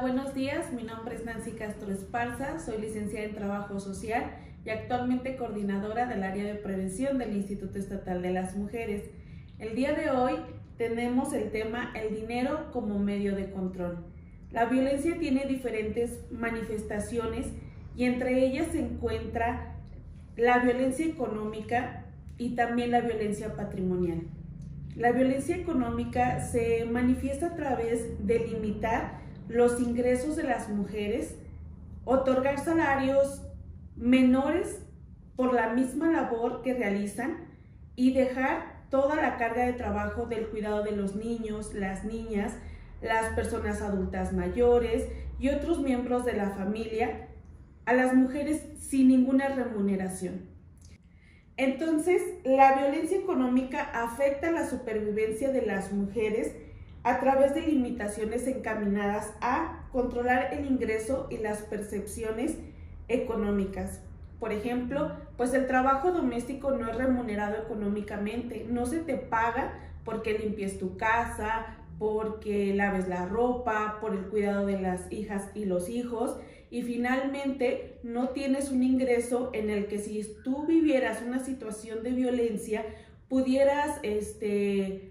buenos días. Mi nombre es Nancy Castro Esparza, soy licenciada en Trabajo Social y actualmente coordinadora del área de prevención del Instituto Estatal de las Mujeres. El día de hoy tenemos el tema el dinero como medio de control. La violencia tiene diferentes manifestaciones y entre ellas se encuentra la violencia económica y también la violencia patrimonial. La violencia económica se manifiesta a través de limitar los ingresos de las mujeres, otorgar salarios menores por la misma labor que realizan y dejar toda la carga de trabajo del cuidado de los niños, las niñas, las personas adultas mayores y otros miembros de la familia a las mujeres sin ninguna remuneración. Entonces, la violencia económica afecta la supervivencia de las mujeres a través de limitaciones encaminadas a controlar el ingreso y las percepciones económicas. Por ejemplo, pues el trabajo doméstico no es remunerado económicamente, no se te paga porque limpies tu casa, porque laves la ropa, por el cuidado de las hijas y los hijos, y finalmente no tienes un ingreso en el que si tú vivieras una situación de violencia, pudieras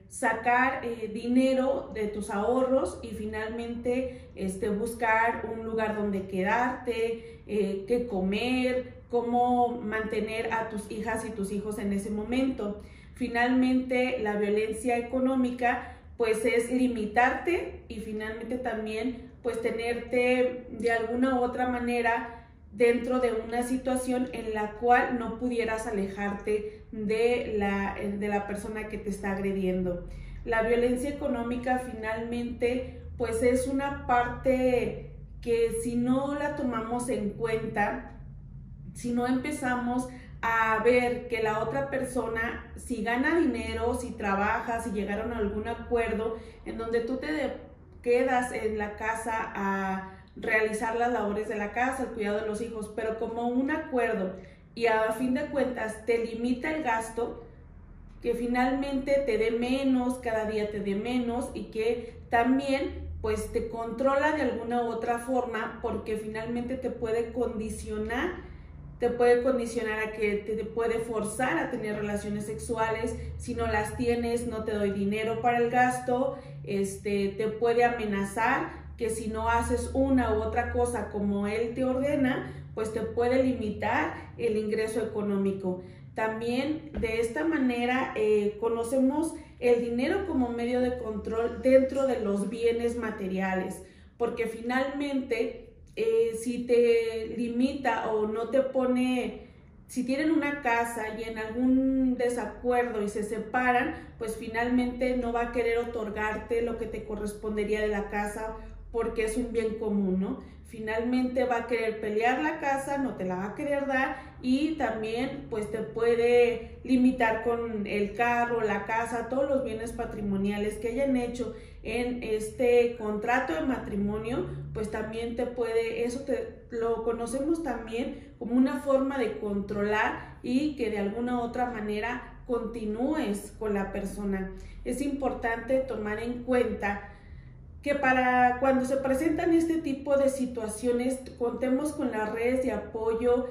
sacar dinero de tus ahorros y finalmente buscar un lugar donde quedarte, qué comer, cómo mantener a tus hijas y tus hijos en ese momento. Finalmente, la violencia económica pues es limitarte y finalmente también pues tenerte de alguna u otra manera dentro de una situación en la cual no pudieras alejarte de la persona que te está agrediendo. La violencia económica finalmente pues es una parte que si no la tomamos en cuenta, si no empezamos a ver que la otra persona, si gana dinero, si trabaja, si llegaron a algún acuerdo en donde tú te quedas en la casa a realizar las labores de la casa, el cuidado de los hijos, pero como un acuerdo y a fin de cuentas te limita el gasto, que finalmente te dé menos, cada día te dé menos y que también pues te controla de alguna u otra forma porque finalmente te puede condicionar a que te puede forzar a tener relaciones sexuales, si no las tienes no te doy dinero para el gasto, te puede amenazar que si no haces una u otra cosa como él te ordena, pues te puede limitar el ingreso económico. También de esta manera conocemos el dinero como medio de control dentro de los bienes materiales, porque finalmente si te limita o no te pone, si tienen una casa y en algún desacuerdo y se separan, pues finalmente no va a querer otorgarte lo que te correspondería de la casa porque es un bien común, ¿no? Finalmente va a querer pelear la casa, no te la va a querer dar y también pues te puede limitar con el carro, la casa, todos los bienes patrimoniales que hayan hecho en este contrato de matrimonio, pues también te puede, lo conocemos también como una forma de controlar y que de alguna u otra manera continúes con la persona. Es importante tomar en cuenta que para cuando se presentan este tipo de situaciones contemos con las redes de apoyo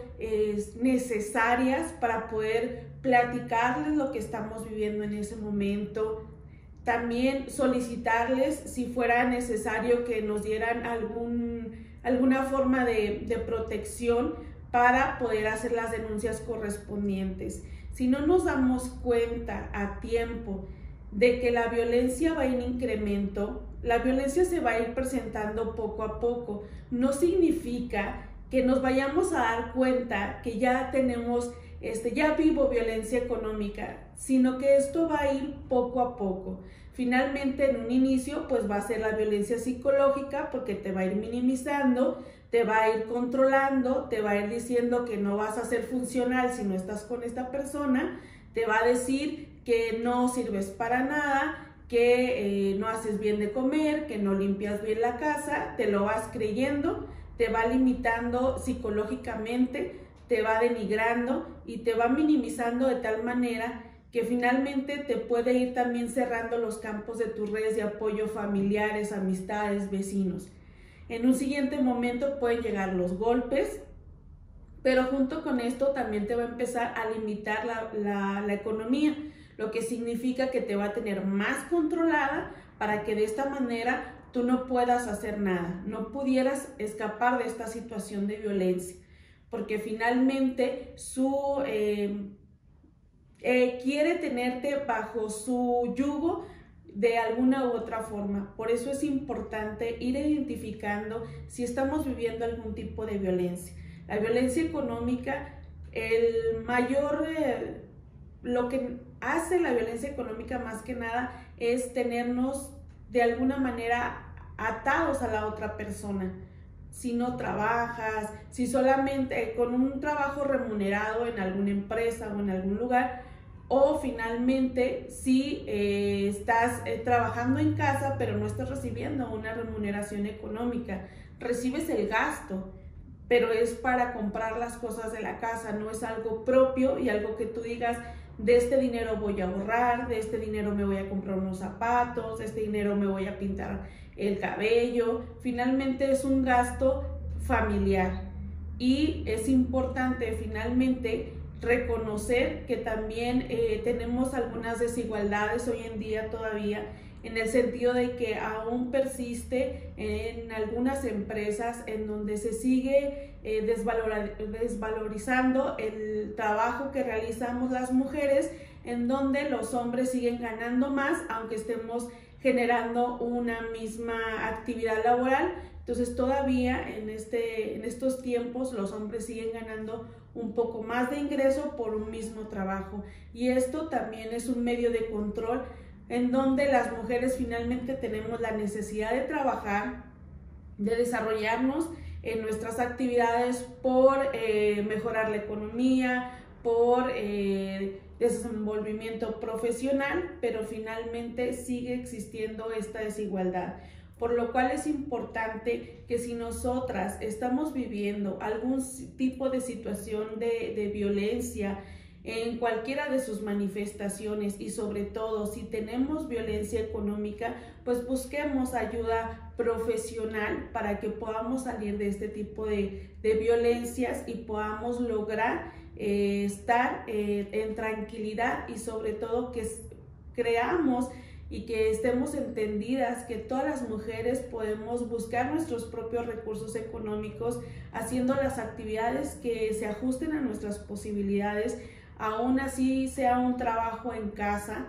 necesarias para poder platicarles lo que estamos viviendo en ese momento. También solicitarles si fuera necesario que nos dieran alguna forma de protección para poder hacer las denuncias correspondientes. Si no nos damos cuenta a tiempo de que la violencia va en incremento, la violencia se va a ir presentando poco a poco. No significa que nos vayamos a dar cuenta que ya tenemos, ya vivo violencia económica, sino que esto va a ir poco a poco. Finalmente, en un inicio, pues va a ser la violencia psicológica porque te va a ir minimizando, te va a ir controlando, te va a ir diciendo que no vas a ser funcional si no estás con esta persona, te va a decir que no sirves para nada, que no haces bien de comer, que no limpias bien la casa, te lo vas creyendo, te va limitando psicológicamente, te va denigrando y te va minimizando de tal manera que finalmente te puede ir también cerrando los campos de tus redes de apoyo familiares, amistades, vecinos. En un siguiente momento pueden llegar los golpes, pero junto con esto también te va a empezar a limitar la economía, lo que significa que te va a tener más controlada para que de esta manera tú no puedas hacer nada, no pudieras escapar de esta situación de violencia, porque finalmente quiere tenerte bajo su yugo de alguna u otra forma. Por eso es importante ir identificando si estamos viviendo algún tipo de violencia. La violencia económica, lo que hace la violencia económica más que nada es tenernos de alguna manera atados a la otra persona. Si no trabajas, si solamente con un trabajo remunerado en alguna empresa o en algún lugar, o finalmente si estás trabajando en casa pero no estás recibiendo una remuneración económica, recibes el gasto, pero es para comprar las cosas de la casa, no es algo propio y algo que tú digas, de este dinero voy a ahorrar, de este dinero me voy a comprar unos zapatos, de este dinero me voy a pintar el cabello. Finalmente es un gasto familiar y es importante finalmente reconocer que también tenemos algunas desigualdades hoy en día todavía, en el sentido de que aún persiste en algunas empresas en donde se sigue desvalorizando el trabajo que realizamos las mujeres, en donde los hombres siguen ganando más, aunque estemos generando una misma actividad laboral. Entonces todavía en estos tiempos los hombres siguen ganando un poco más de ingreso por un mismo trabajo, y esto también es un medio de control en donde las mujeres finalmente tenemos la necesidad de trabajar, de desarrollarnos en nuestras actividades por mejorar la economía, por desenvolvimiento profesional, pero finalmente sigue existiendo esta desigualdad. Por lo cual es importante que si nosotras estamos viviendo algún tipo de situación de violencia en cualquiera de sus manifestaciones, y sobre todo si tenemos violencia económica, pues busquemos ayuda profesional para que podamos salir de este tipo de violencias y podamos lograr estar en tranquilidad, y sobre todo que creamos y que estemos entendidas que todas las mujeres podemos buscar nuestros propios recursos económicos haciendo las actividades que se ajusten a nuestras posibilidades, aún así sea un trabajo en casa,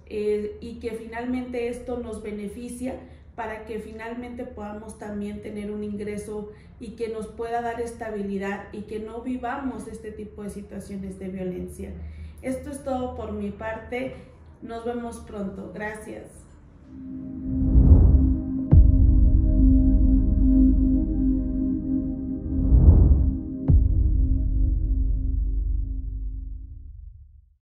y que finalmente esto nos beneficia para que finalmente podamos también tener un ingreso y que nos pueda dar estabilidad y que no vivamos este tipo de situaciones de violencia. Esto es todo por mi parte. Nos vemos pronto. Gracias.